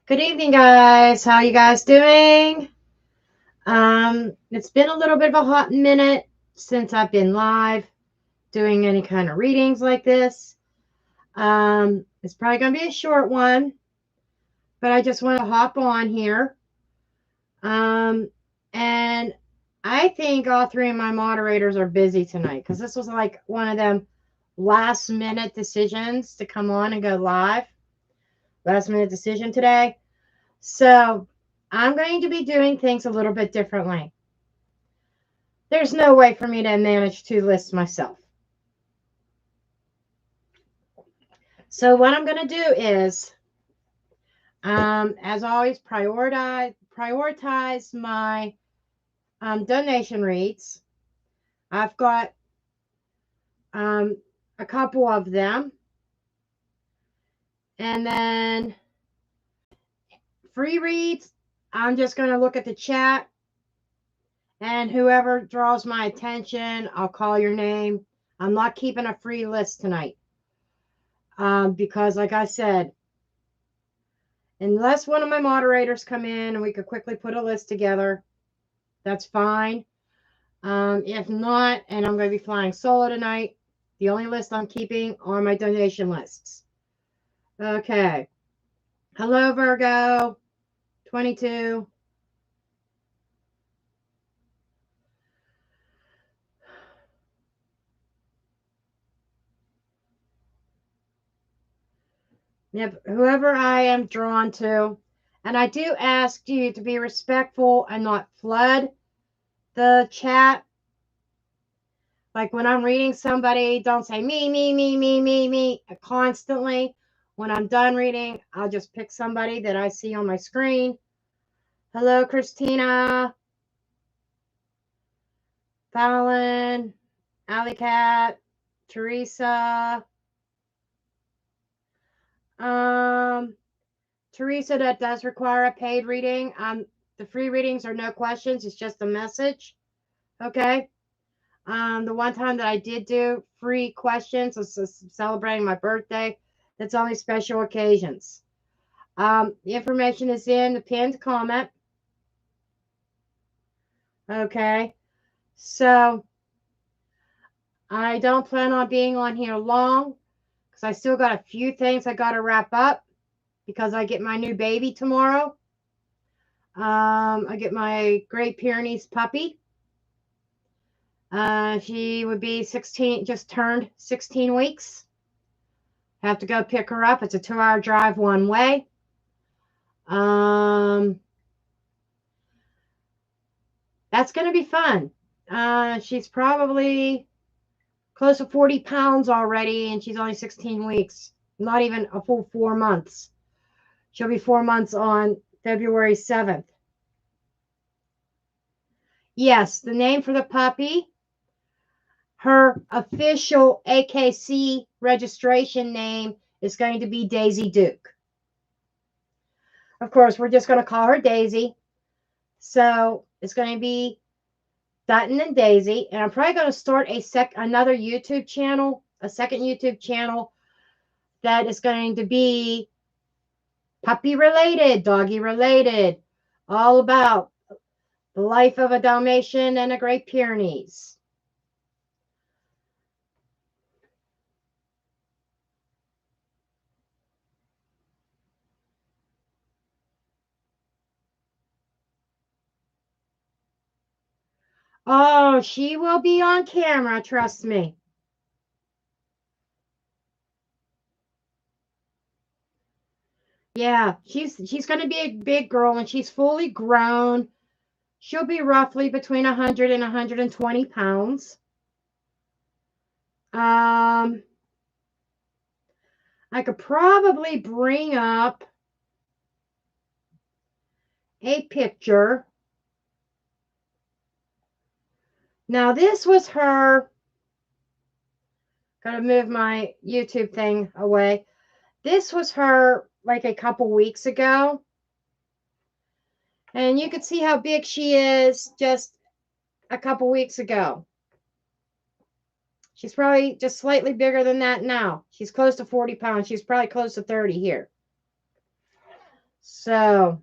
Good evening, guys. How you guys doing? It's been a little bit of a hot minute since I've been live doing any kind of readings like this. It's probably going to be a short one, but I just want to hop on here. And I think all three of my moderators are busy tonight because this was like one of them last minute decisions to come on and go live. Last minute decision today. So I'm going to be doing things a little bit differently. There's no way for me to manage 2 lists myself. So what I'm going to do is, as always, prioritize my donation reads. I've got a couple of them. And then free reads, I'm just going to look at the chat. And whoever draws my attention, I'll call your name. I'm not keeping a free list tonight. Because like I said, unless one of my moderators come in and we could quickly put a list together, that's fine. If not, and I'm going to be flying solo tonight, the only list I'm keeping are my donation lists. Okay. Hello, Virgo 22. Yep, whoever I am drawn to. And I do ask you to be respectful and not flood the chat. Like when I'm reading somebody, don't say me constantly. When I'm done reading, I'll just pick somebody that I see on my screen. Hello, Christina. Fallon. Alley Cat. Teresa. Teresa, that does require a paid reading. The free readings are no questions. It's just a message. Okay. The one time that I did do free questions was celebrating my birthday. That's only special occasions. The information is in the pinned comment. Okay. So I don't plan on being on here long because I still got a few things I got to wrap up because I get my new baby tomorrow. I get my Great Pyrenees puppy. She would be 16, just turned 16 weeks. Have to go pick her up. It's a 2-hour drive one way. That's going to be fun. She's probably close to 40 pounds already, and she's only 16 weeks. Not even a full 4 months. She'll be 4 months on February 7th. Yes, the name for the puppy, her official AKC registration name is going to be Daisy Duke. Of course, we're just going to call her Daisy. So it's going to be Dutton and Daisy. And I'm probably going to start another YouTube channel, a second YouTube channel that is going to be puppy related, doggy related, all about the life of a Dalmatian and a Great Pyrenees. Oh, she will be on camera, trust me. Yeah, she's going to be a big girl and she's fully grown. She'll be roughly between 100 and 120 pounds. I could probably bring up a picture. Now, this was her. Gotta move my YouTube thing away. This was her like a couple weeks ago. And you can see how big she is just a couple weeks ago. She's probably just slightly bigger than that now. She's close to 40 pounds. She's probably close to 30 here. So,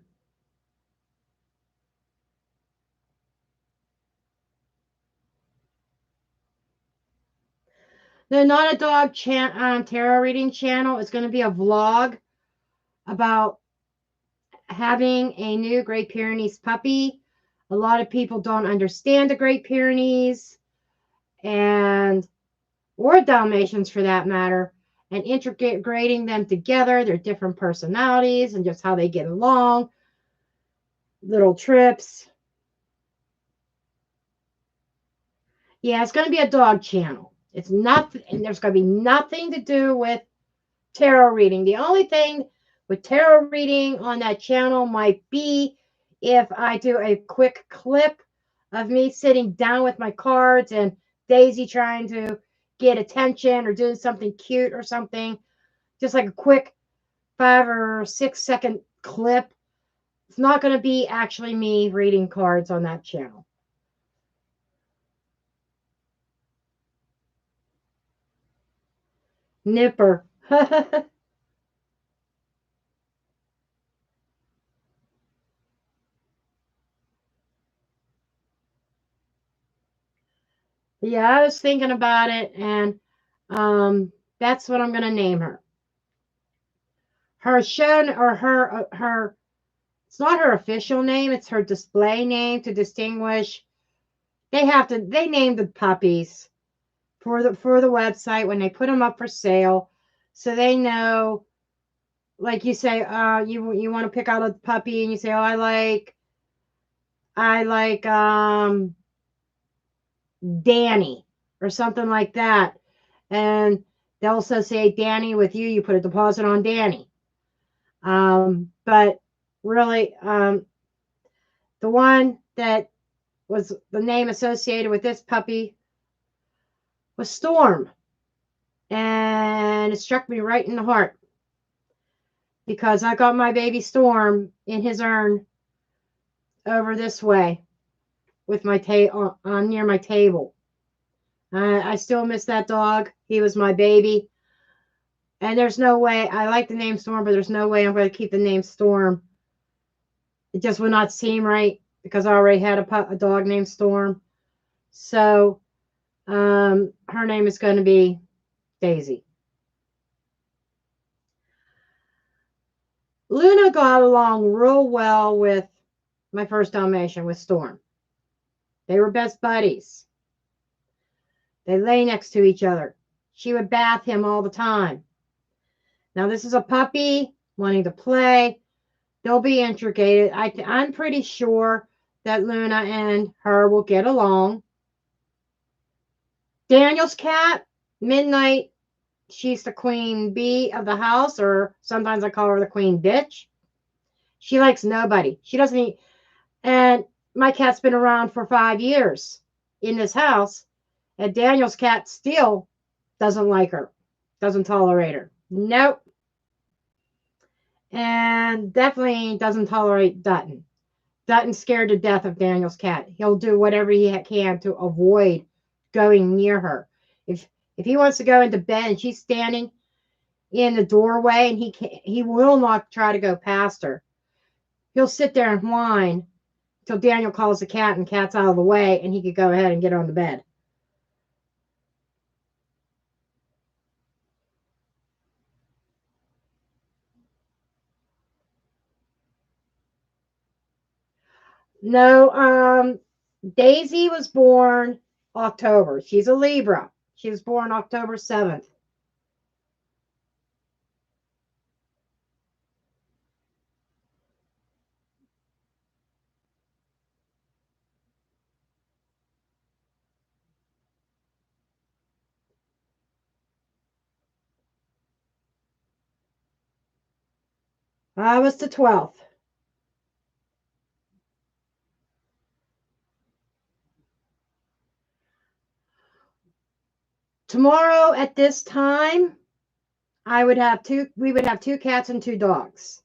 no, not a dog tarot reading channel. It's going to be a vlog about having a new Great Pyrenees puppy. A lot of people don't understand the Great Pyrenees and or Dalmatians for that matter, and integrating them together, their different personalities and just how they get along, little trips. Yeah, it's going to be a dog channel. It's not, and there's going to be nothing to do with tarot reading. The only thing with tarot reading on that channel might be if I do a quick clip of me sitting down with my cards and Daisy trying to get attention or doing something cute or something, just like a quick 5 or 6 second clip. It's not going to be actually me reading cards on that channel. Nipper. Yeah, I was thinking about it, and that's what I'm going to name her. Her show or her it's not her official name, it's her display name to distinguish. They name the puppies for the website when they put them up for sale, so they know. Like you say, you want to pick out a puppy, and you say, oh, I like Danny or something like that, and they'll also say Danny with you. You put a deposit on Danny, but really, the one that was the name associated with this puppy was Storm, and it struck me right in the heart because I got my baby Storm in his urn over this way with my on near my table. I still miss that dog. He was my baby. And there's no way, I like the name Storm, but there's no way I'm going to keep the name Storm. It just would not seem right because I already had a dog named Storm. So her name is going to be Daisy. Luna got along real well with my first Dalmatian, with Storm. They were best buddies. They lay next to each other. She would bath him all the time. Now, this is a puppy wanting to play. They'll be integrated. I'm pretty sure that Luna and her will get along. Daniel's cat, Midnight, she's the queen bee of the house, or sometimes I call her the queen bitch. She likes nobody. She doesn't eat. And my cat's been around for 5 years in this house, and Daniel's cat still doesn't like her, doesn't tolerate her. Nope. And definitely doesn't tolerate Dutton. Dutton's scared to death of Daniel's cat. He'll do whatever he can to avoid going near her. If he wants to go into bed and she's standing in the doorway and he will not try to go past her. He'll sit there and whine till Daniel calls the cat and cat's out of the way and he could go ahead and get on the bed. No, Daisy was born October. She's a Libra. She was born October 7th. I was the 12th. Tomorrow at this time, we would have 2 cats and 2 dogs.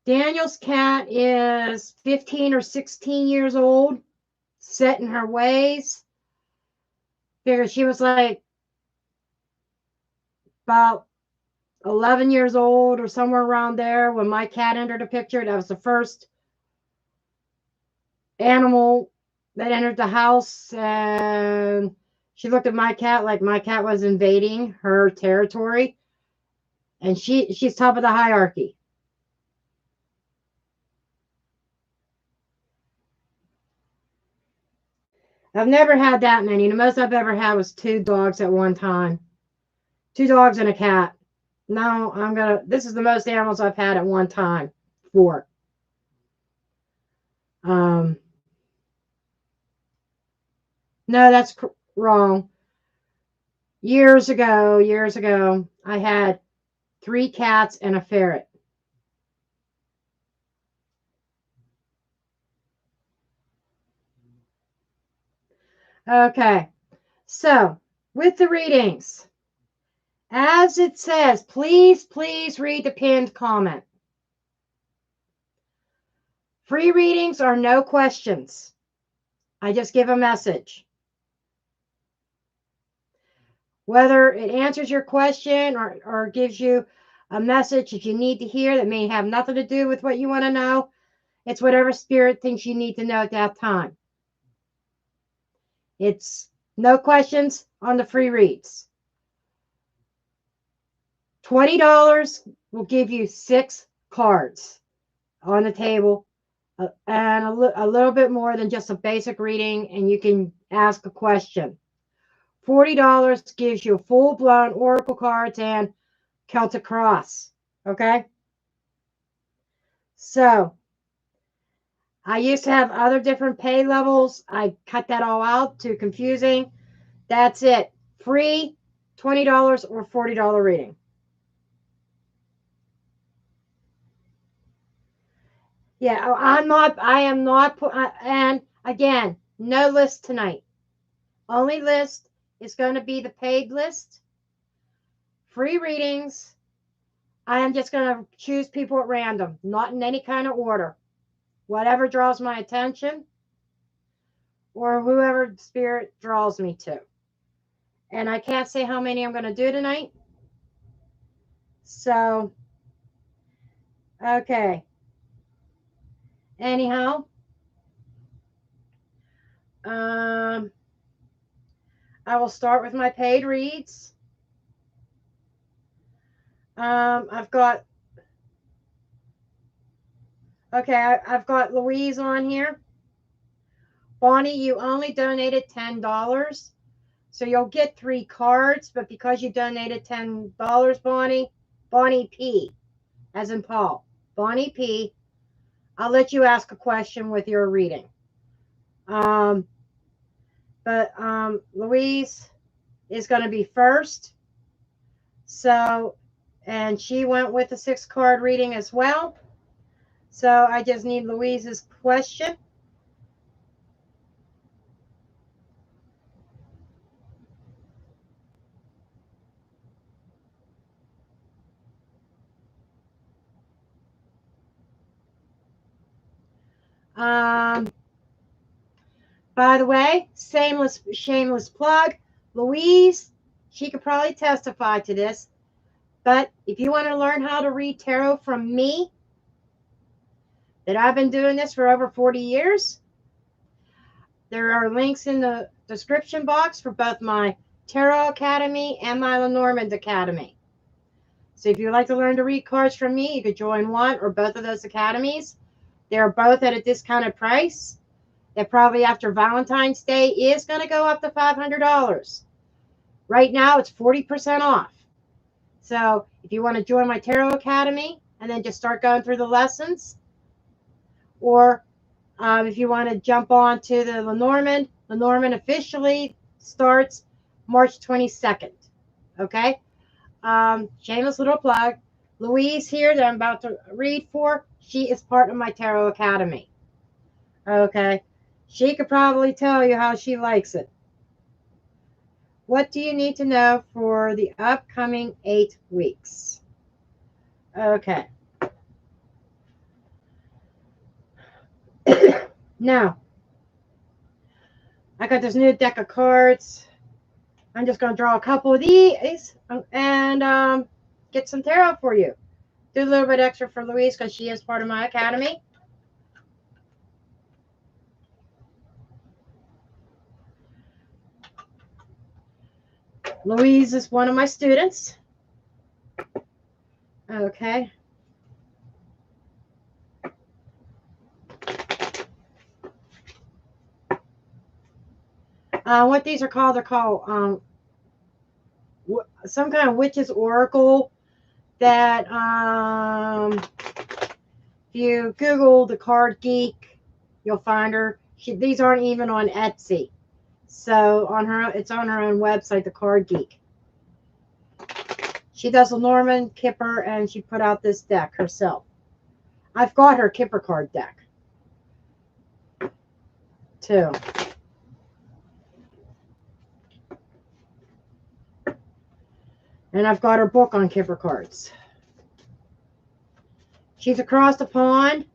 Daniel's cat is 15 or 16 years old, set in her ways. Because she was like about 11 years old or somewhere around there when my cat entered the picture. That was the first animal that entered the house, and she looked at my cat like my cat was invading her territory, and she's top of the hierarchy. I've never had that many. The most I've ever had was 2 dogs at one time. 2 dogs and a cat. No, this is the most animals I've had at one time. 4. Um, no, that's wrong. Years ago, I had 3 cats and a ferret. Okay, so with the readings, as it says, please read the pinned comment. Free readings are no questions. I just give a message. Whether it answers your question or gives you a message that you need to hear that may have nothing to do with what you want to know, it's whatever spirit thinks you need to know at that time. It's no questions on the free reads. $20 will give you 6 cards on the table, and a little bit more than just a basic reading, and you can ask a question. $40 gives you full-blown oracle cards and Celtic Cross. Okay? So, I used to have other different pay levels. I cut that all out, too confusing. That's it. Free, $20 or $40 reading. Yeah, I am not, and again, no list tonight. Only list is going to be the paid list. Free readings. I am just going to choose people at random, not in any kind of order. Whatever draws my attention or whoever spirit draws me to. And I can't say how many I'm going to do tonight. So, okay. Anyhow, I will start with my paid reads. I've got Louise on here. Bonnie, you only donated $10. So you'll get 3 cards, but because you donated $10, Bonnie P, as in Paul, Bonnie P, I'll let you ask a question with your reading. Louise is going to be first. So, and she went with the 6 card reading as well. So I just need Louise's question. By the way, shameless plug, Louise, she could probably testify to this, but if you want to learn how to read tarot from me, that I've been doing this for over 40 years, there are links in the description box for both my Tarot Academy and my LENORMAND Academy. So if you'd like to learn to read cards from me, you could join one or both of those academies. They're both at a discounted price. That probably after Valentine's Day is going to go up to $500. Right now, it's 40% off. So if you want to join my Tarot Academy and then just start going through the lessons, or if you want to jump on to the LENORMAND officially starts March 22nd. Okay? Shameless little plug. Louise here that I'm about to read for, she is part of my Tarot Academy. Okay? She could probably tell you how she likes it. What do you need to know for the upcoming 8 weeks? Okay. Now, I got this new deck of cards. I'm just going to draw a couple of these and get some tarot for you. Do a little bit extra for Louise because she is part of my academy. Louise is one of my students. Okay. What these are called, they're called some kind of witch's oracle that if you Google the Card Geek, you'll find her. These aren't even on Etsy. So it's on her own website, the Card Geek. She does LENORMAND, Kipper, and she put out this deck herself. I've got her Kipper card deck too. And I've got her book on Kipper cards. She's across the pond.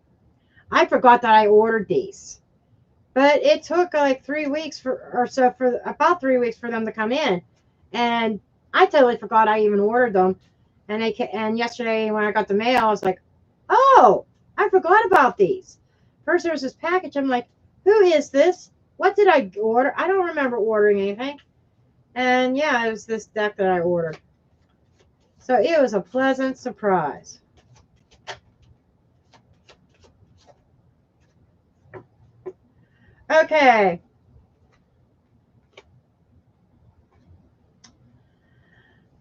I forgot that I ordered these. But it took like 3 weeks about 3 weeks for them to come in. And I totally forgot I even ordered them. And yesterday when I got the mail, I was like, oh, I forgot about these. First there was this package. I'm like, who is this? What did I order? I don't remember ordering anything. And yeah, it was this deck that I ordered. So it was a pleasant surprise. Okay.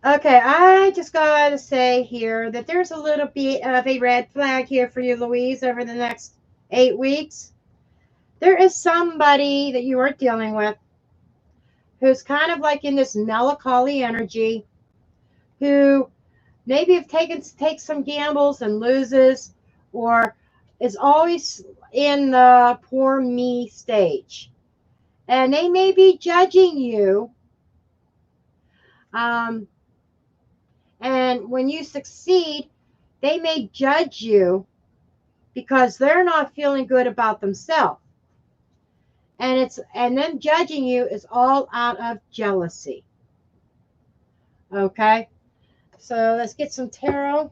Okay, I just got to say here that there's a little bit of a red flag here for you, Louise, over the next 8 weeks. There is somebody that you are dealing with who's kind of like in this melancholy energy, who maybe takes some gambles and loses, or is always in the poor me stage. And they may be judging you. And when you succeed, they may judge you because they're not feeling good about themselves. And them judging you is all out of jealousy. Okay? So let's get some tarot.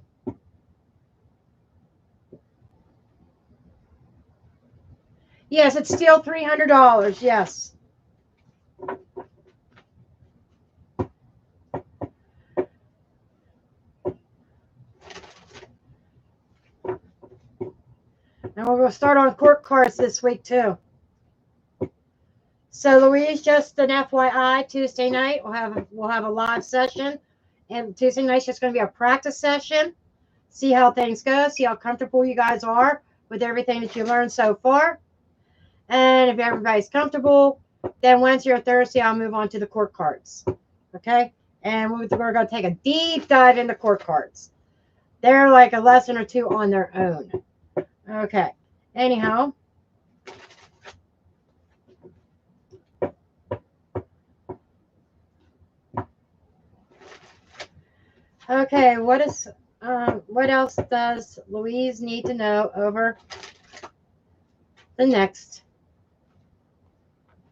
Yes, it's still $300. Yes. And we're going to start on court cards this week too. So Louise, just an FYI, Tuesday night we'll have a live session, and Tuesday night's just going to be a practice session. See how things go. See how comfortable you guys are with everything that you learned so far. And if everybody's comfortable, then Wednesday or Thursday I'll move on to the court cards. Okay, and we're going to take a deep dive into court cards. They're like a lesson or two on their own. Okay. Anyhow. Okay, what else does Louise need to know over the next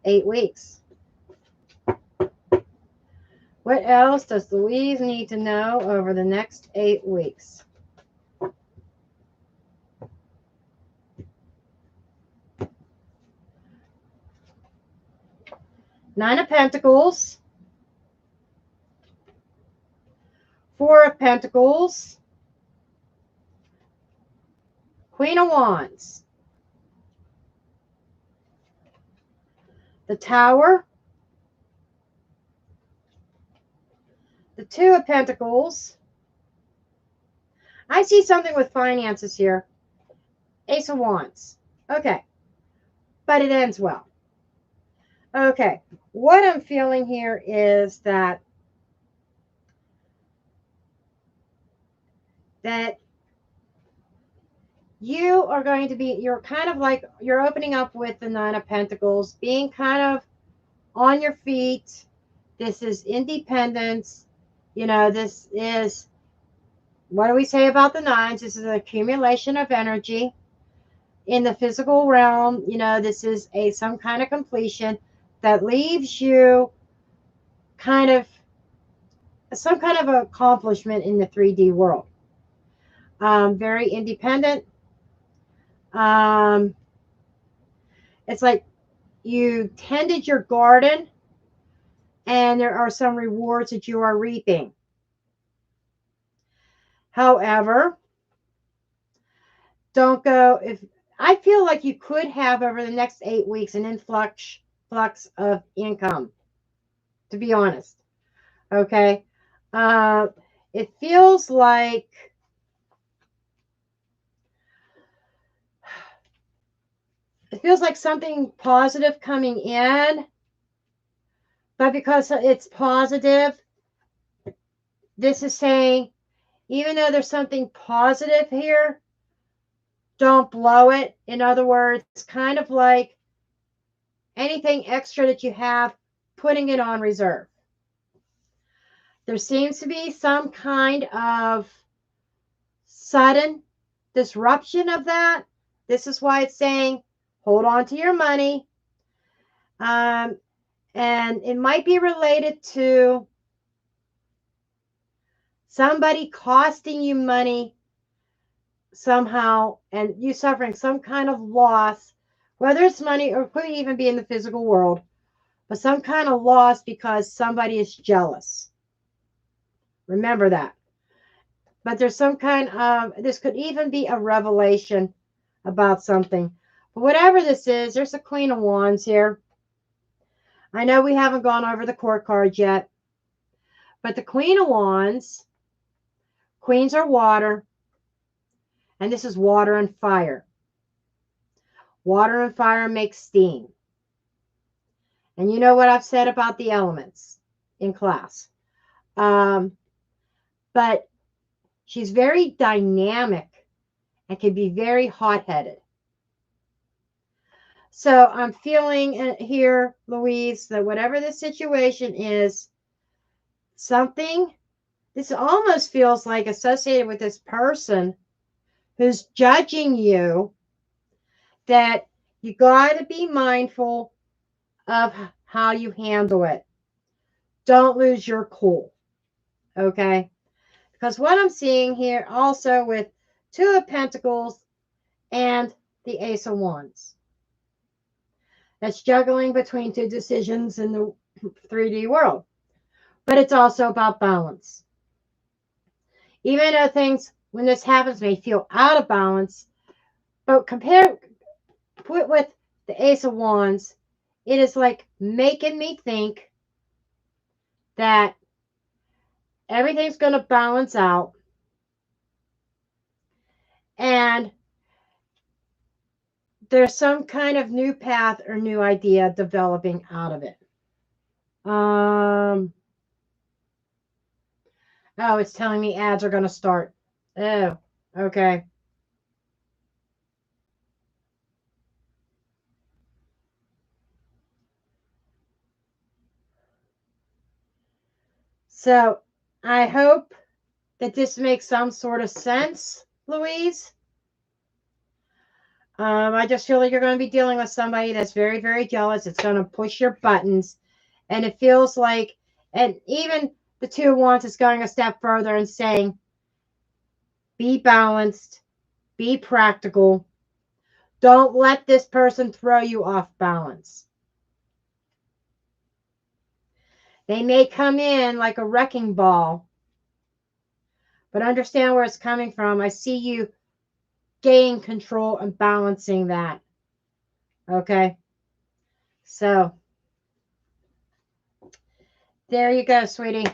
8 weeks? What else does Louise need to know over the next 8 weeks? Nine of Pentacles, Four of Pentacles, Queen of Wands, the Tower, the Two of Pentacles. I see something with finances here. Ace of Wands. Okay. But it ends well. Okay. What I'm feeling here is that you are going to be, you're kind of like, you're opening up with the Nine of Pentacles, being kind of on your feet. This is independence. You know, this is, what do we say about the nines? This is an accumulation of energy. in the physical realm, you know, this is some kind of completion that leaves you kind of some kind of accomplishment in the 3D world. Very independent. Um, it's like you tended your garden and there are some rewards that you are reaping. However, don't go if I feel like you could have over the next 8 weeks an influx of income, to be honest. Okay. Uh, it feels like something positive coming in, but because it's positive, this is saying even though there's something positive here, don't blow it. In other words, it's kind of like anything extra that you have, putting it on reserve. There seems to be some kind of sudden disruption of that. This is why it's saying hold on to your money. And it might be related to somebody costing you money somehow and you suffering some kind of loss, whether it's money or could even be in the physical world, but some kind of loss because somebody is jealous. Remember that. But there's some kind of, this could even be a revelation about something. But whatever this is, there's a Queen of Wands here. I know we haven't gone over the court cards yet, but the Queen of Wands, queens are water, and this is water and fire. Water and fire make steam. And you know what I've said about the elements in class. But she's very dynamic and can be very hot-headed. So I'm feeling here, Louise, that whatever the situation is, this almost feels like associated with this person who's judging you, that you got to be mindful of how you handle it. Don't lose your cool, okay? Because what I'm seeing here also with Two of Pentacles and the Ace of Wands, that's juggling between two decisions in the 3D world. But it's also about balance. Even though things, when this happens, may feel out of balance, but put with the Ace of Wands, it is like making me think that everything's going to balance out and there's some kind of new path or new idea developing out of it. Oh, it's telling me ads are going to start. Oh, okay. So I hope that this makes some sort of sense, Louise. I just feel like you're going to be dealing with somebody that's very, very jealous. It's going to push your buttons. And it feels like, and even the Two of Wands is going a step further and saying, be balanced, be practical. Don't let this person throw you off balance. They may come in like a wrecking ball, but understand where it's coming from. I see you gaining control and balancing that. Okay? So, there you go, sweetie.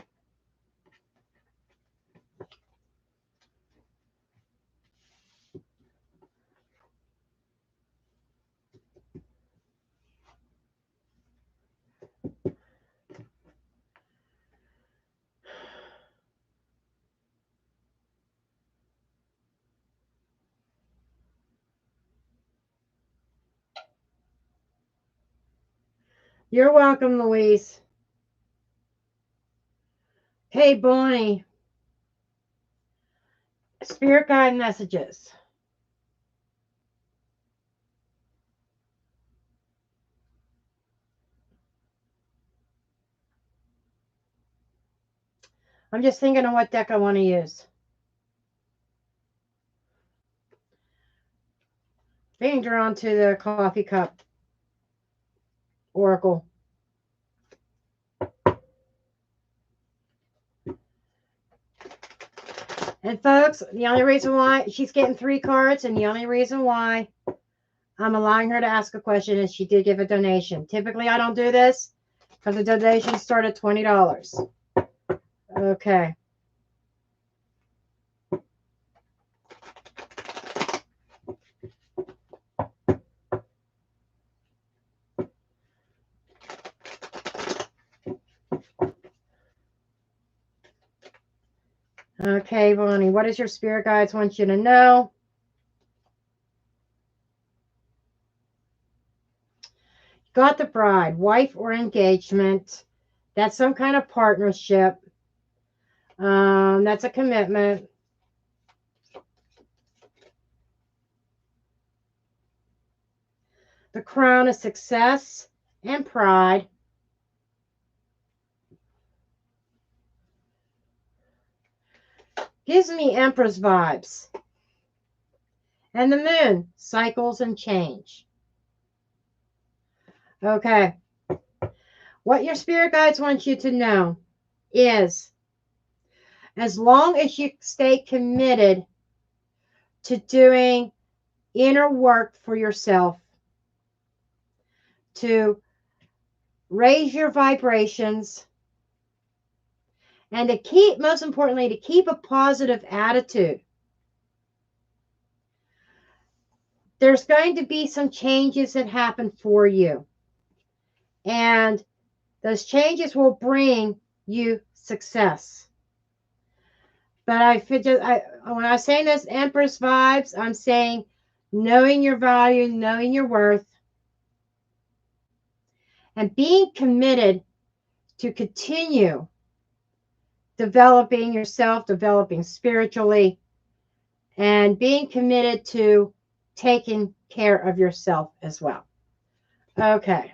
You're welcome, Louise. Hey, Bonnie. Spirit guide messages. I'm just thinking of what deck I want to use. Being drawn to the coffee cup oracle. And folks, the only reason why she's getting 3 cards, and the only reason why I'm allowing her to ask a question is she did give a donation. Typically, I don't do this because the donations start at $20. Okay. Okay, Bonnie, what does your spirit guides want you to know? Got the bride, wife or engagement. That's some kind of partnership. That's a commitment. The crown is success and pride. Gives me Empress vibes. And the moon, cycles and change. Okay. What your spirit guides want you to know is, as long as you stay committed to doing inner work for yourself, to raise your vibrations, and to keep, most importantly, to keep a positive attitude, there's going to be some changes that happen for you. And those changes will bring you success. But when I'm saying this Empress vibes, I'm saying knowing your value, knowing your worth, and being committed to continue developing yourself, developing spiritually, and being committed to taking care of yourself as well. Okay.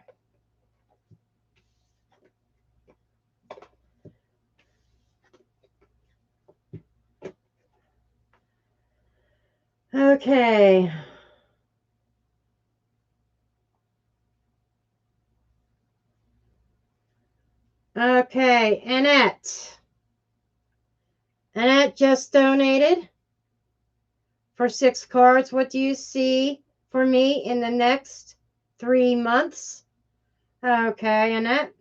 Okay. Okay, Annette. Annette just donated for 6 cards. What do you see for me in the next 3 months? Okay, Annette.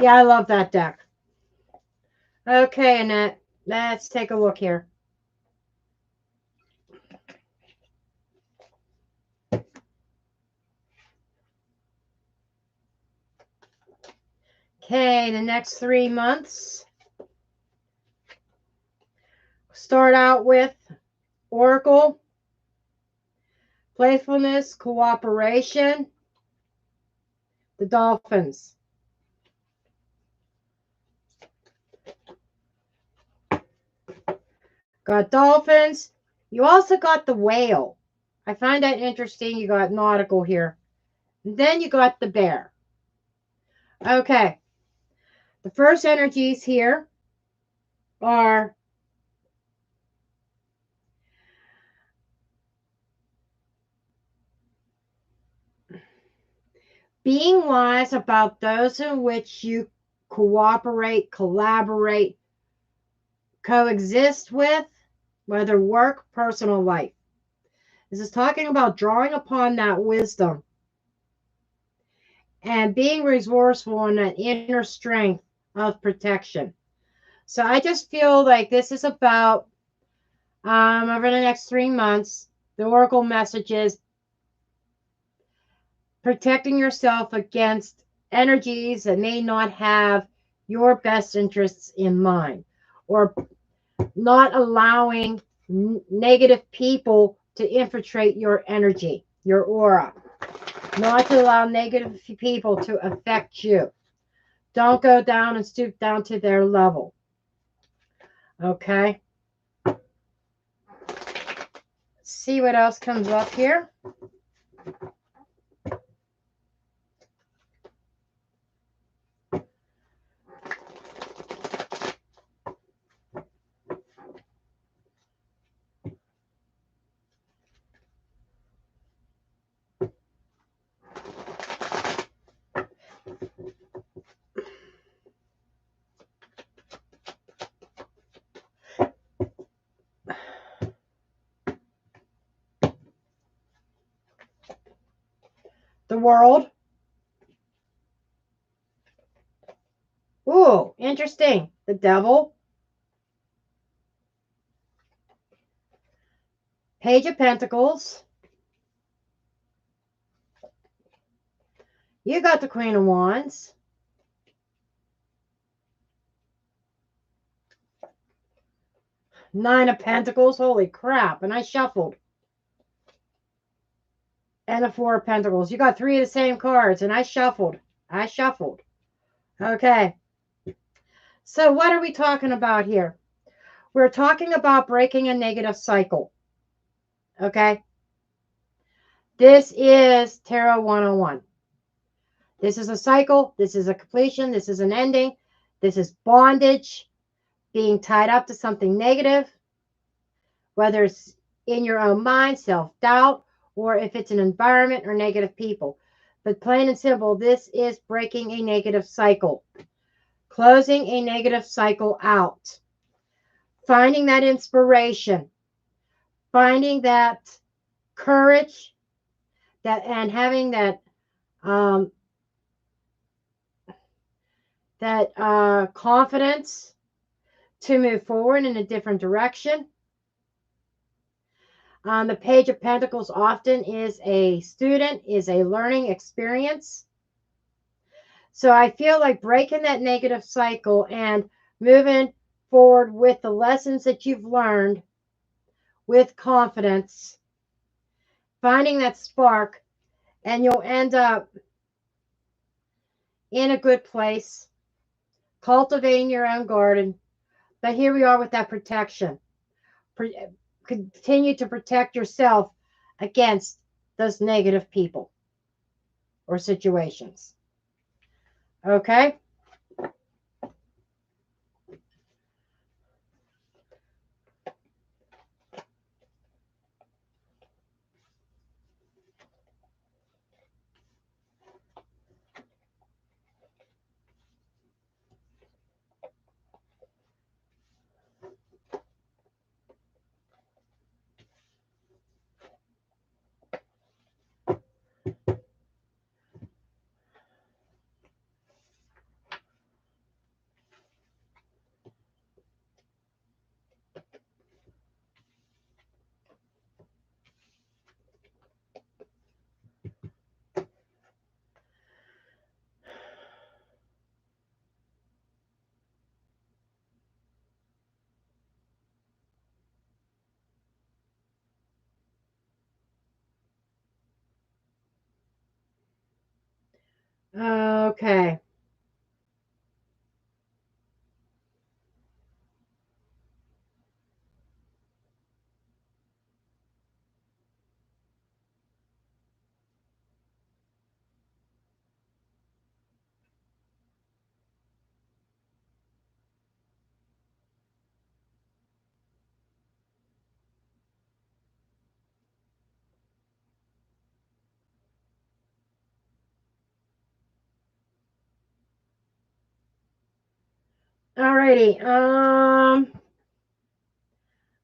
Yeah, I love that deck. Okay, Annette. Let's take a look here. Okay, the next 3 months. Start out with Oracle, playfulness, cooperation, the Dolphins. Got Dolphins. You also got the Whale. I find that interesting. You got nautical here. And then you got the Bear. Okay. The first energies here are being wise about those in which you cooperate, collaborate, coexist with, whether work, personal life. This is talking about drawing upon that wisdom and being resourceful in that inner strength of protection. So I just feel like this is about, over the next 3 months, the Oracle messages protecting yourself against energies that may not have your best interests in mind, or not allowing negative people to infiltrate your energy, your aura, not to allow negative people to affect you. Don't go down and stoop down to their level. Okay. See what else comes up here. the World. Ooh, interesting. The Devil. Page of Pentacles. You got the Queen of Wands. Nine of Pentacles. Holy crap. And I shuffled. And the Four of Pentacles. You got three of the same cards. And I shuffled. I shuffled. Okay. So what are we talking about here? We're talking about breaking a negative cycle. Okay. This is Tarot 101. This is a cycle. This is a completion. This is an ending. This is bondage. Being tied up to something negative. Whether it's in your own mind, self-doubt, or if it's an environment or negative people. But plain and simple, this is breaking a negative cycle. Closing a negative cycle out. Finding that inspiration. Finding that courage. And having that confidence to move forward in a different direction. The Page of Pentacles often is a student, is a learning experience. So I feel like breaking that negative cycle and moving forward with the lessons that you've learned with confidence, finding that spark, and you'll end up in a good place, cultivating your own garden. But here we are with that protection. Continue to protect yourself against those negative people or situations. Okay? Okay. Alrighty.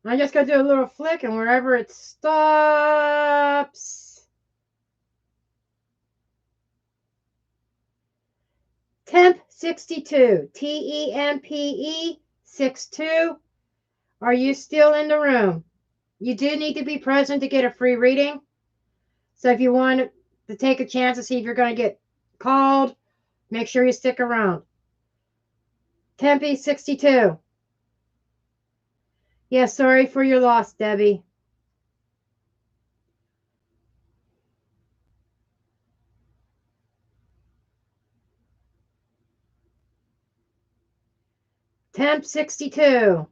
I'm just going to do a little flick, and wherever it stops. Temp 62. TEMPE 62. Are you still in the room? You do need to be present to get a free reading. So if you want to take a chance to see if you're going to get called, make sure you stick around. Tempe 62. Yeah, sorry for your loss, Debbie. Temp 62.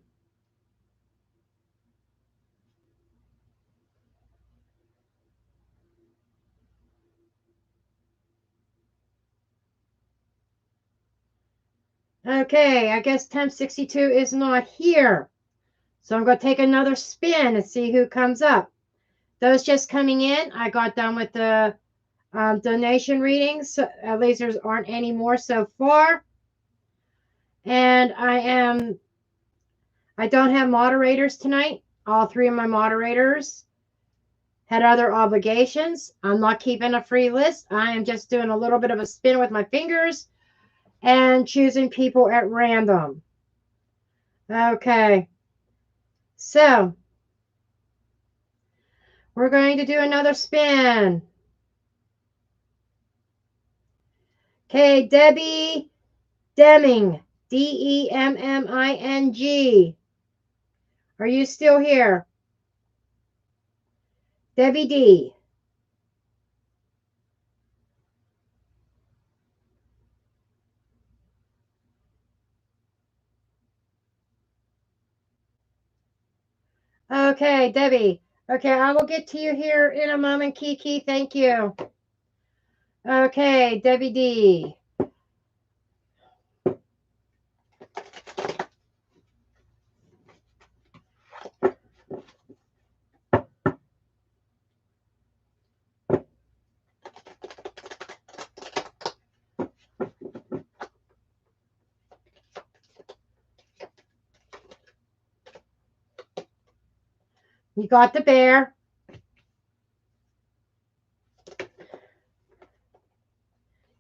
Okay, I guess Temp 62 is not here. So I'm going to take another spin and see who comes up. Those just coming in, I got done with the donation readings. So at least there aren't any more so far. And I don't have moderators tonight. All three of my moderators had other obligations. I'm not keeping a free list. I am just doing a little bit of a spin with my fingers and choosing people at random. Okay. So, we're going to do another spin. Okay, Debbie Deming. Demming. Are you still here? Debbie D. Okay, Debbie. Okay, I will get to you here in a moment, Kiki. Thank you. Okay, Debbie D. You got the bear.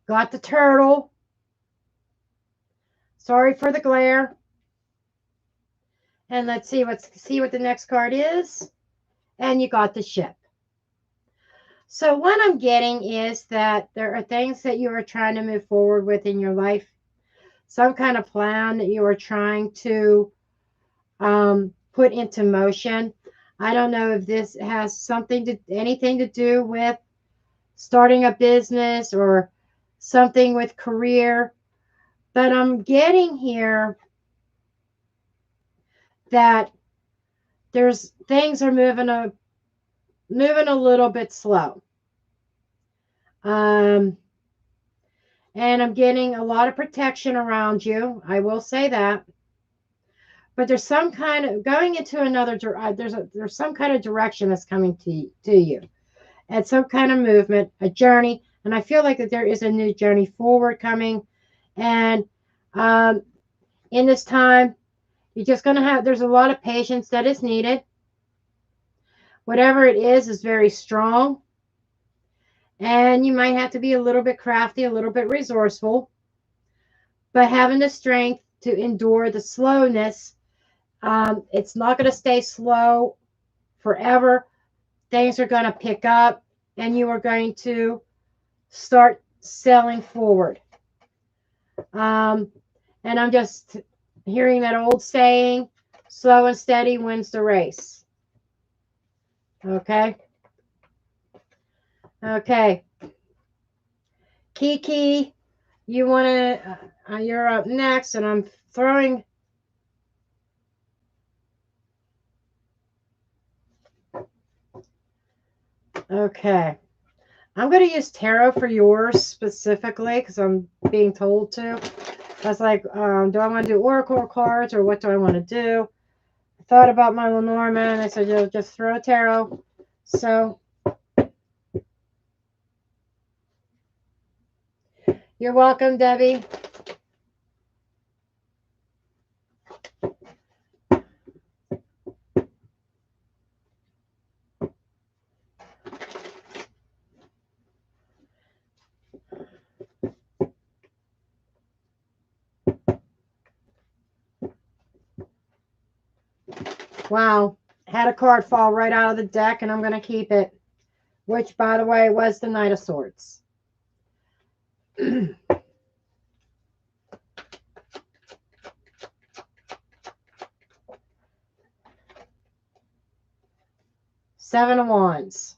Got the turtle. Sorry for the glare. And let's see what the next card is. And you got the ship. So what I'm getting is that there are things that you are trying to move forward with in your life. Some kind of plan that you are trying to put into motion. I don't know if this has anything to do with starting a business or something with career, but I'm getting here that things are moving a little bit slow. And I'm getting a lot of protection around you. I will say that. But there's some kind of going into another. There's some kind of direction that's coming to you, and some kind of movement, a journey. And I feel like that there is a new journey forward coming. And in this time, you're just going to have. There's a lot of patience that is needed. Whatever it is very strong. And you might have to be a little bit crafty, a little bit resourceful, but having the strength to endure the slowness. It's not going to stay slow forever. Things are going to pick up and you are going to start selling forward. And I'm just hearing that old saying, slow and steady wins the race. Okay. Okay. Kiki, you're up next, and I'm throwing. Okay. I'm going to use tarot for yours specifically because I'm being told to. I was like, do I want to do oracle cards or what do I want to do? I thought about my LENORMAND. I said, just throw tarot. So you're welcome, Debbie. Wow. Had a card fall right out of the deck, and I'm going to keep it. Which, by the way, was the Knight of Swords. Seven of Wands.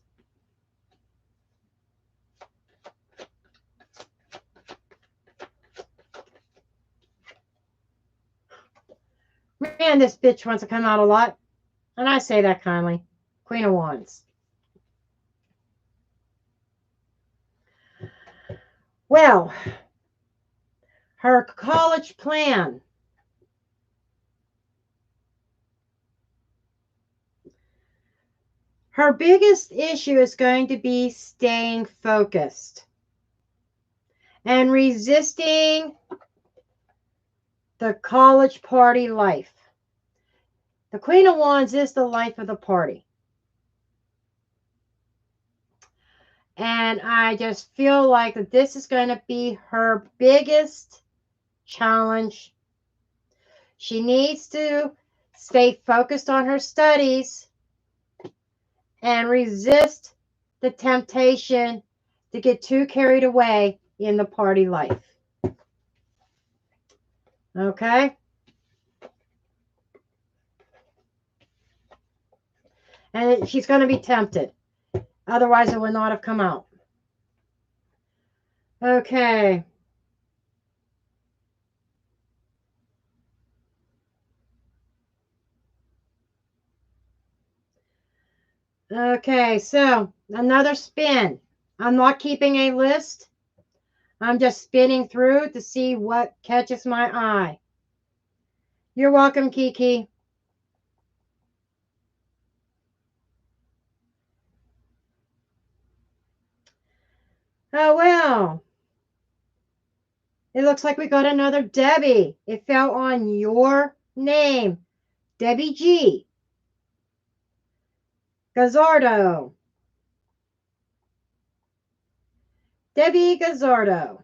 Man, this bitch wants to come out a lot. And I say that kindly. Queen of Wands. Well, her college plan. Her biggest issue is going to be staying focused and resisting the college party life. The Queen of Wands is the life of the party. And I just feel like that this is going to be her biggest challenge. She needs to stay focused on her studies and resist the temptation to get too carried away in the party life. Okay? And she's going to be tempted. Otherwise, it would not have come out. Okay. Okay, so another spin. I'm not keeping a list. I'm just spinning through to see what catches my eye. You're welcome, Kiki. Oh, well. It looks like we got another Debbie. It fell on your name. Debbie G. Gazzardo. Debbie Gazzardo.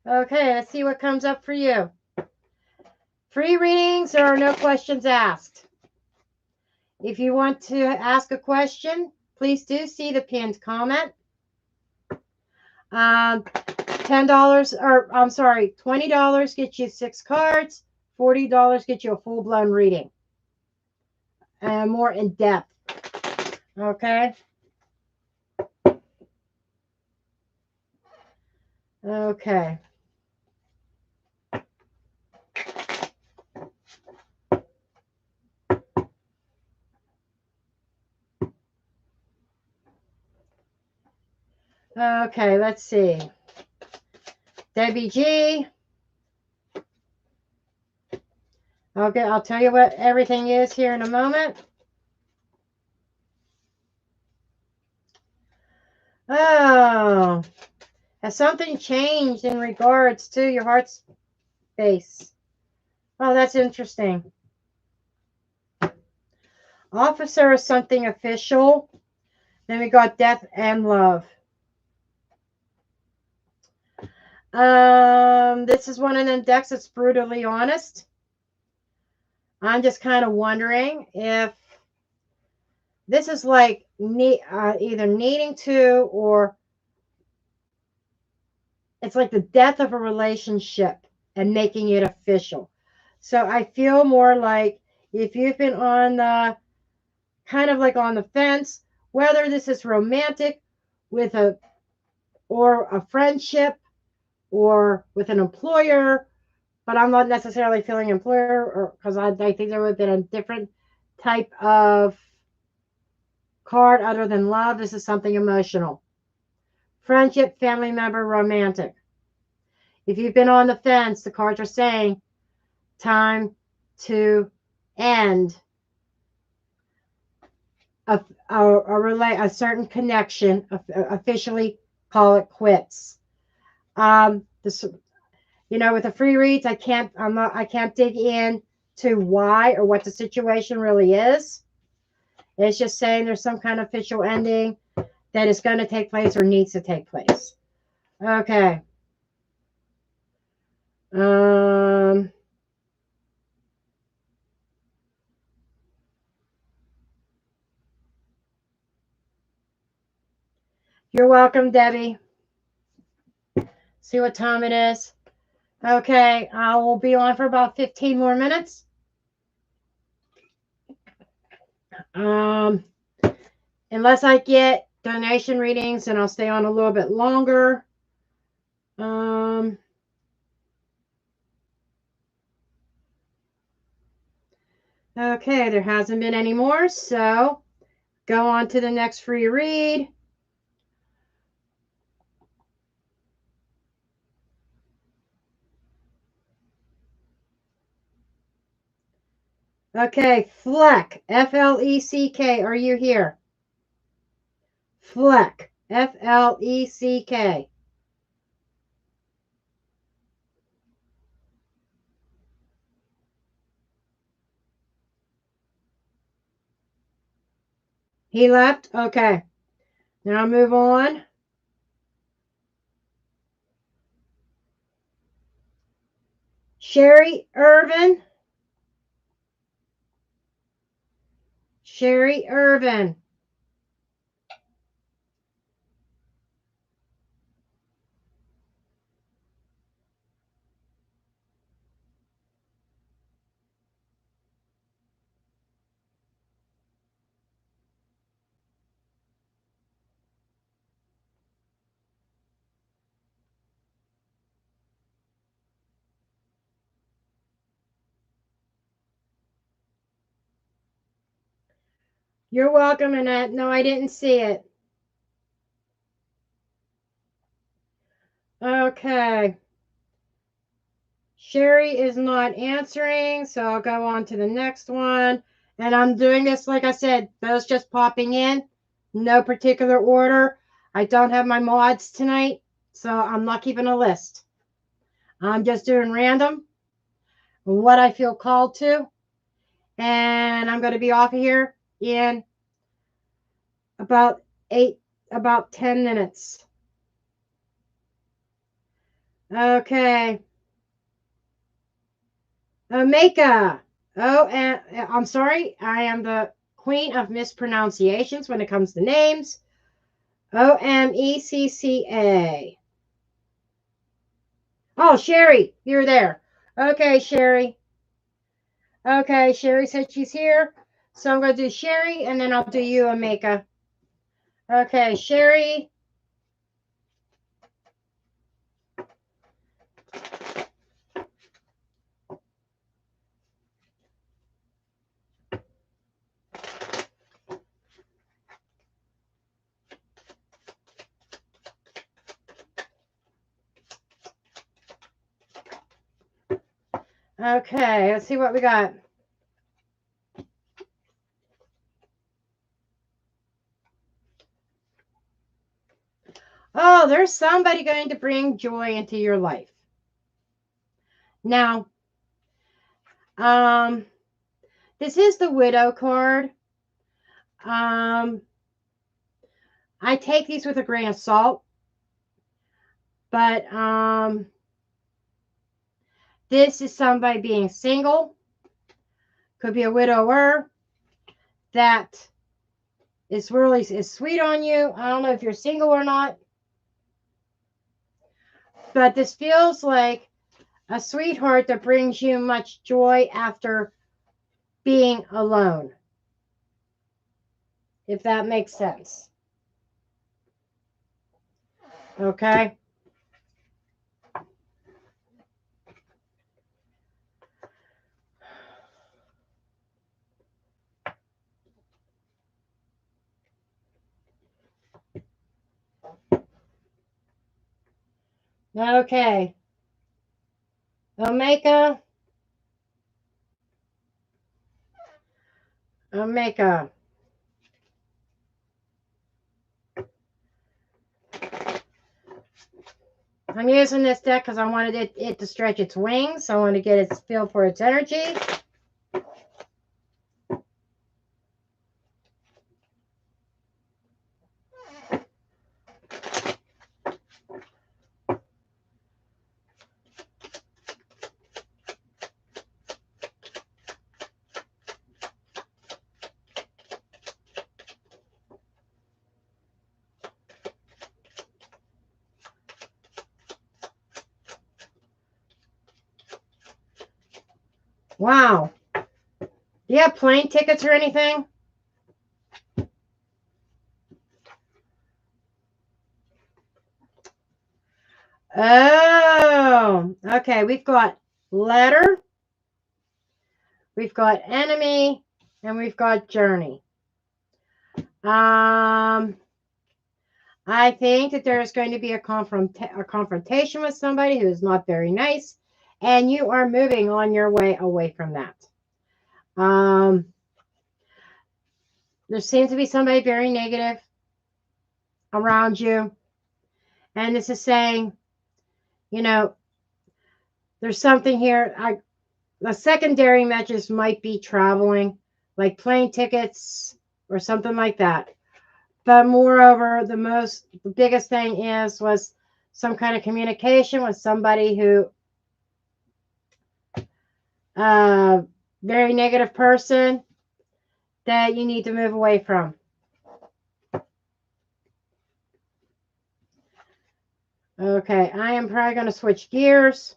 Okay, let's see what comes up for you. Free readings, there are no questions asked. If you want to ask a question, please do see the pinned comment. $10 or I'm sorry, $20 gets you 6 cards. $40 gets you a full-blown reading. And more in depth. Okay. Okay. Okay, let's see. Debbie G. Okay, I'll tell you what everything is here in a moment. Oh, has something changed in regards to your heart space? Oh, that's interesting. Officer is something official. Then we got death and love. This is one of them decks that's brutally honest. I'm just kind of wondering if this is like either needing to, or it's like the death of a relationship and making it official. So I feel more like if you've been on the kind of like on the fence, whether this is romantic with a friendship or with an employer, but I'm not necessarily feeling employer, or because I think there would have been a different type of card other than love. This is something emotional. Friendship, family member, romantic. If you've been on the fence, the cards are saying time to end a certain connection, officially call it quits. This, with the free reads, I can't dig in to why or what the situation really is. It's just saying there's some kind of official ending that is going to take place or needs to take place. Okay. You're welcome, Debbie. See what time it is. Okay, I will be on for about 15 more minutes. Unless I get donation readings, and I'll stay on a little bit longer. Okay, there hasn't been any more, so go on to the next free read. Okay, Fleck, F-L-E-C-K, are you here? Fleck, F-L-E-C-K. He left? Okay. Now I'll move on. Sherry Irvin. Sherry Irvin. You're welcome, Annette. No, I didn't see it. Okay. Sherry is not answering, so I'll go on to the next one. And I'm doing this, like I said, those just popping in. No particular order. I don't have my mods tonight, so I'm not keeping a list. I'm just doing random, what I feel called to. And I'm going to be off of here in about 10 minutes. Okay. Omeka. Oh, and I'm sorry. I am the queen of mispronunciations when it comes to names. Omecca. Oh, Sherry, you're there. Okay, Sherry. Okay, Sherry said she's here. So I'm going to do Sherry, and then I'll do you, Omeka. Okay, Sherry. Okay, let's see what we got. Oh, there's somebody going to bring joy into your life. Now, this is the widow card. I take these with a grain of salt, but this is somebody being single. Could be a widower that is sweet on you. I don't know if you're single or not, but this feels like a sweetheart that brings you much joy after being alone, if that makes sense. Okay. Okay. Omeka. Omeka. I'm using this deck because I wanted it to stretch its wings. So I want to get its feel for its energy. Wow. Do you have plane tickets or anything? Oh, okay. We've got letter, we've got enemy, and we've got journey. I think that there's going to be a confrontation with somebody who is not very nice, and you are moving on your way away from that. There seems to be somebody very negative around you, and this is saying, you know, there's something here. The secondary messages might be traveling, like plane tickets, or something like that. But moreover, the biggest thing was some kind of communication with somebody who, very negative person that you need to move away from. Okay, I am probably going to switch gears.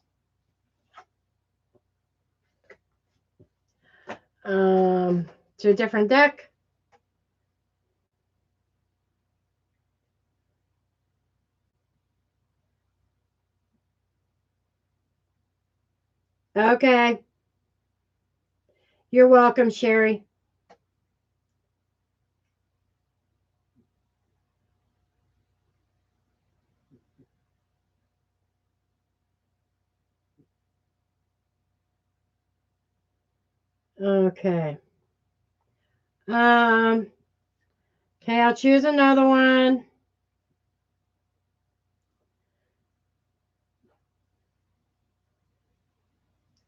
To a different deck. Okay. You're welcome, Sherry. Okay. Okay, I'll choose another one.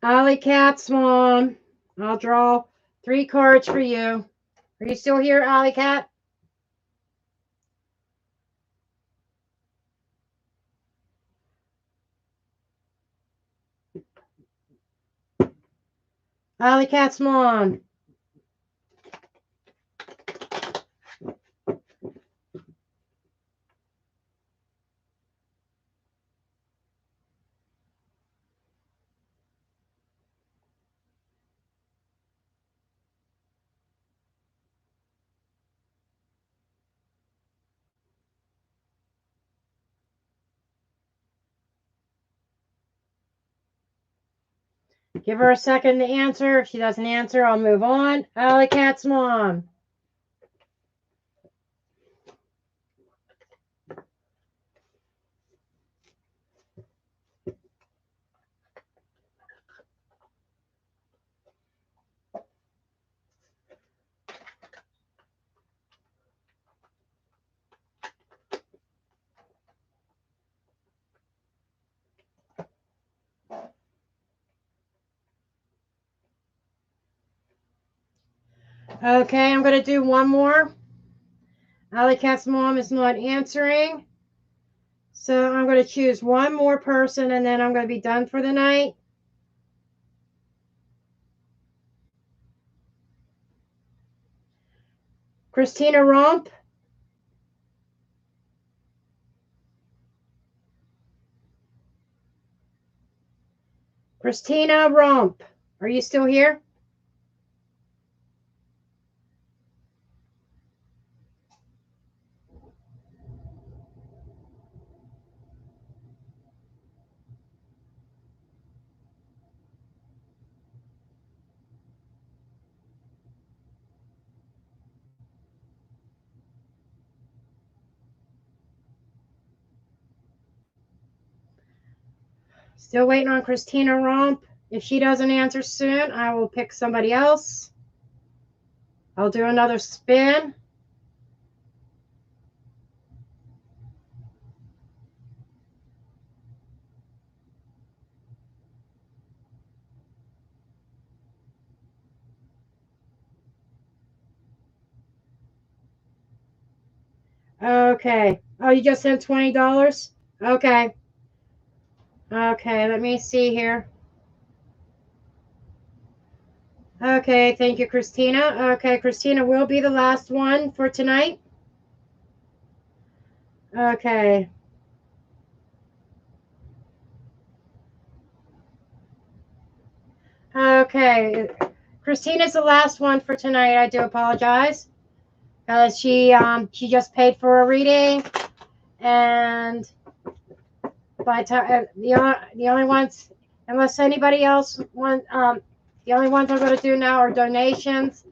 Alley Cat's mom. I'll draw 3 cards for you. Are you still here, Alley Cat? Alley Cat's mom. Give her a second to answer. If she doesn't answer, I'll move on. Alley Cat's mom. Okay, I'm going to do one more. Alley Cat's mom is not answering. So I'm going to choose one more person and then I'm going to be done for the night. Christina Romp. Christina Romp. Are you still here? Still waiting on Christina Romp. If she doesn't answer soon, I will pick somebody else. I'll do another spin. Okay. Oh, you just sent $20? Okay. Okay, let me see here. Okay, thank you, Christina. Okay, Christina will be the last one for tonight. Okay. Okay. Christina's the last one for tonight. I do apologize. She just paid for a reading, and by time the only ones, unless anybody else want, the only ones I'm going to do now are donations,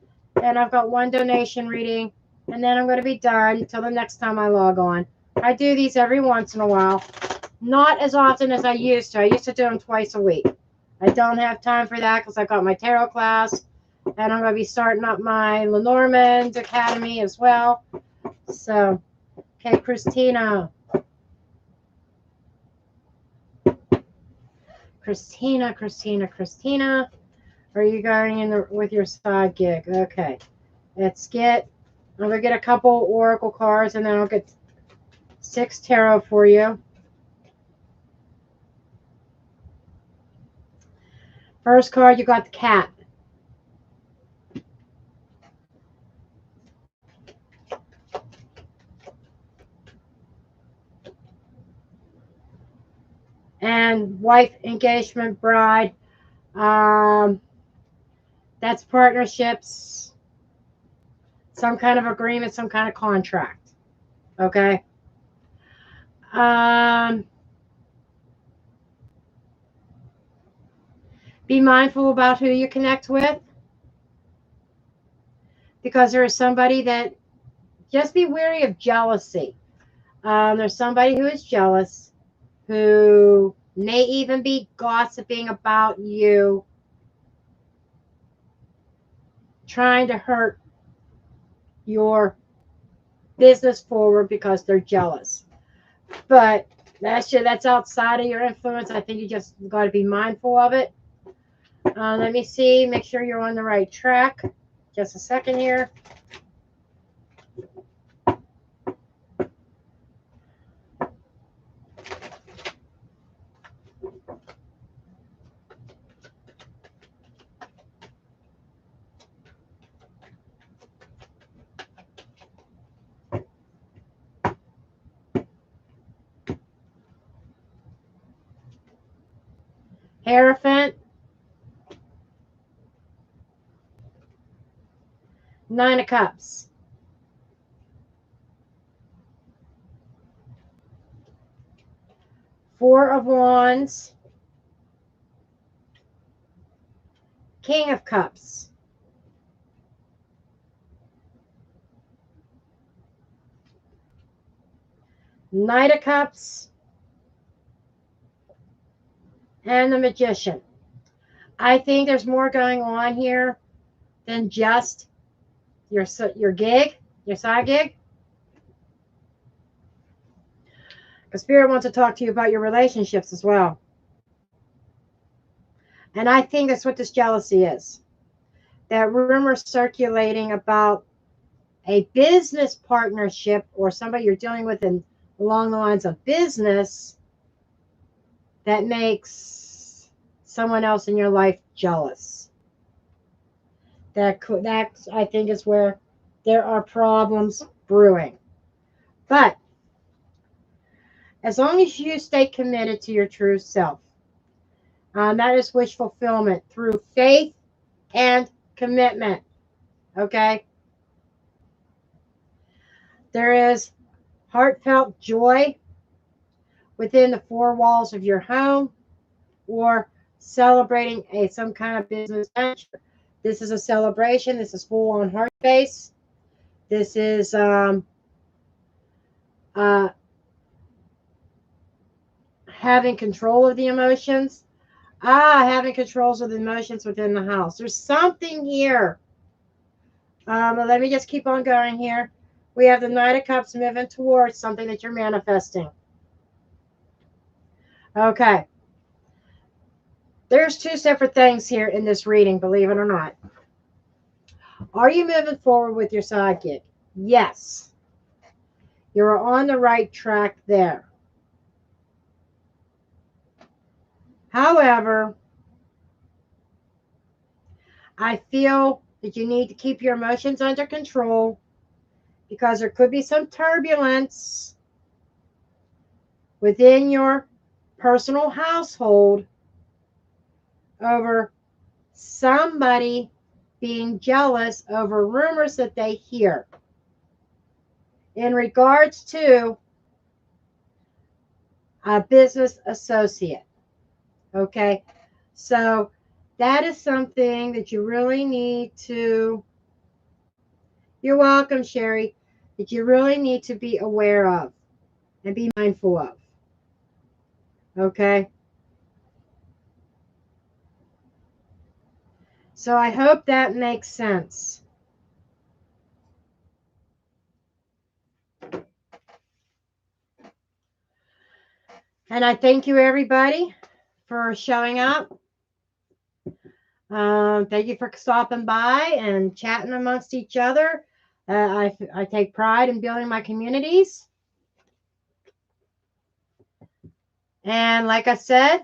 and I've got one donation reading, and then I'm going to be done until the next time I log on. I do these every once in a while, not as often as I used to. I used to do them twice a week. I don't have time for that because I got my tarot class, and I'm going to be starting up my LENORMAND Academy as well. So, okay, Christina. Christina. Are you going in with your side gig? Okay. Let's get I'm going to get a couple oracle cards, and then I'll get 6 tarot for you. First card, you got the cat. And wife, engagement, bride. That's partnerships, some kind of agreement, some kind of contract. Okay. Be mindful about who you connect with, because there is somebody that, just be wary of jealousy. There's somebody who is jealous, who may even be gossiping about you, trying to hurt your business forward because they're jealous. But that's outside of your influence. I think you just got to be mindful of it. Let me see. Make sure you're on the right track. Just a second here. Hierophant. 9 of Cups. Four of Wands. King of Cups. Knight of Cups. And the Magician. I think there's more going on here than just your gig, your side gig. The Spirit wants to talk to you about your relationships as well. And I think that's what this jealousy is. That rumor circulating about a business partnership or somebody you're dealing with along the lines of business that makes someone else in your life jealous. That I think is where there are problems brewing. But as long as you stay committed to your true self, that is wish fulfillment through faith and commitment. Okay? There is heartfelt joy within the four walls of your home, or celebrating some kind of business venture. This is a celebration. This is full on heart space. This is having control of the emotions. Having controls of the emotions within the house. There's something here. Let me just keep on going here. We have the Knight of Cups moving towards something that you're manifesting. Okay. There's two separate things here in this reading, believe it or not. Are you moving forward with your side gig? Yes. You're on the right track there. However, I feel that you need to keep your emotions under control, because there could be some turbulence within your personal household over somebody being jealous over rumors that they hear in regards to a business associate. Okay, so that is something that you really need to, you're welcome, Sherry, that you really need to be aware of and be mindful of. Okay. So I hope that makes sense. And I thank you, everybody, for showing up. Thank you for stopping by and chatting amongst each other. I take pride in building my communities. And like I said,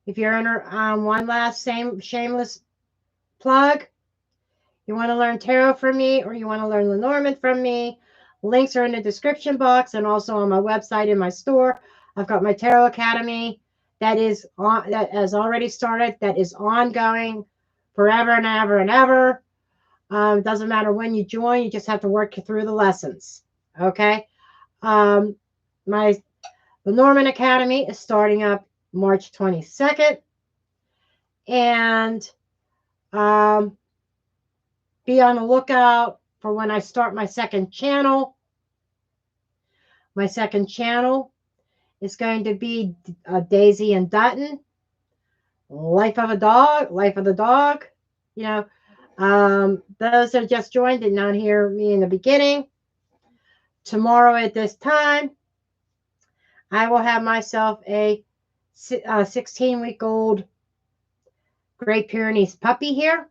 if you're in one last shameless plug, you want to learn tarot from me or you want to learn Lenormand from me, links are in the description box and also on my website in my store. I've got my Tarot Academy that has already started, that is ongoing forever and ever and ever. It doesn't matter when you join, you just have to work through the lessons. Okay. My Lenormand Academy is starting up March 22nd. And be on the lookout for when I start my second channel. My second channel is going to be Daisy and Dutton, Life of the Dog. You know, those that just joined did not hear me in the beginning. Tomorrow at this time, I will have myself a 16-week-old Great Pyrenees puppy here.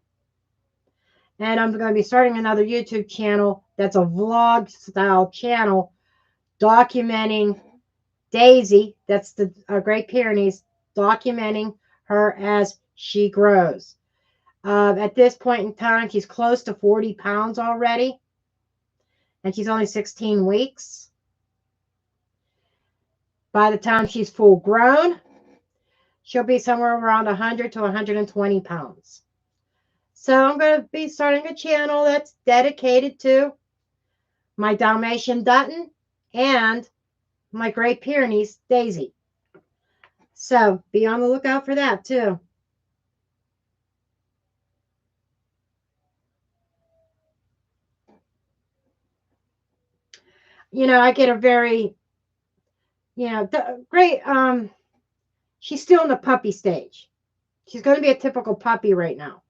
And I'm going to be starting another YouTube channel that's a vlog style channel documenting Daisy, that's the Great Pyrenees, documenting her as she grows. At this point in time, she's close to 40 pounds already, and she's only 16 weeks. By the time she's full grown, she'll be somewhere around 100 to 120 pounds. So I'm going to be starting a channel that's dedicated to my Dalmatian Dutton and my Great Pyrenees Daisy. So be on the lookout for that too. You know, I get a very, great, she's still in the puppy stage. She's going to be a typical puppy right now.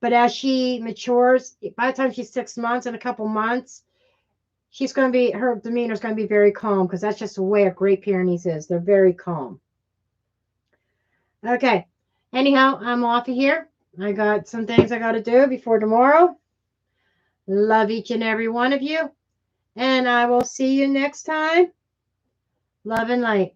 But as she matures, by the time she's 6 months, in a couple months, her demeanor is going to be very calm, because that's just the way a Great Pyrenees is. They're very calm. Okay. Anyhow, I'm off of here. I got some things I got to do before tomorrow. Love each and every one of you. And I will see you next time. Love and light.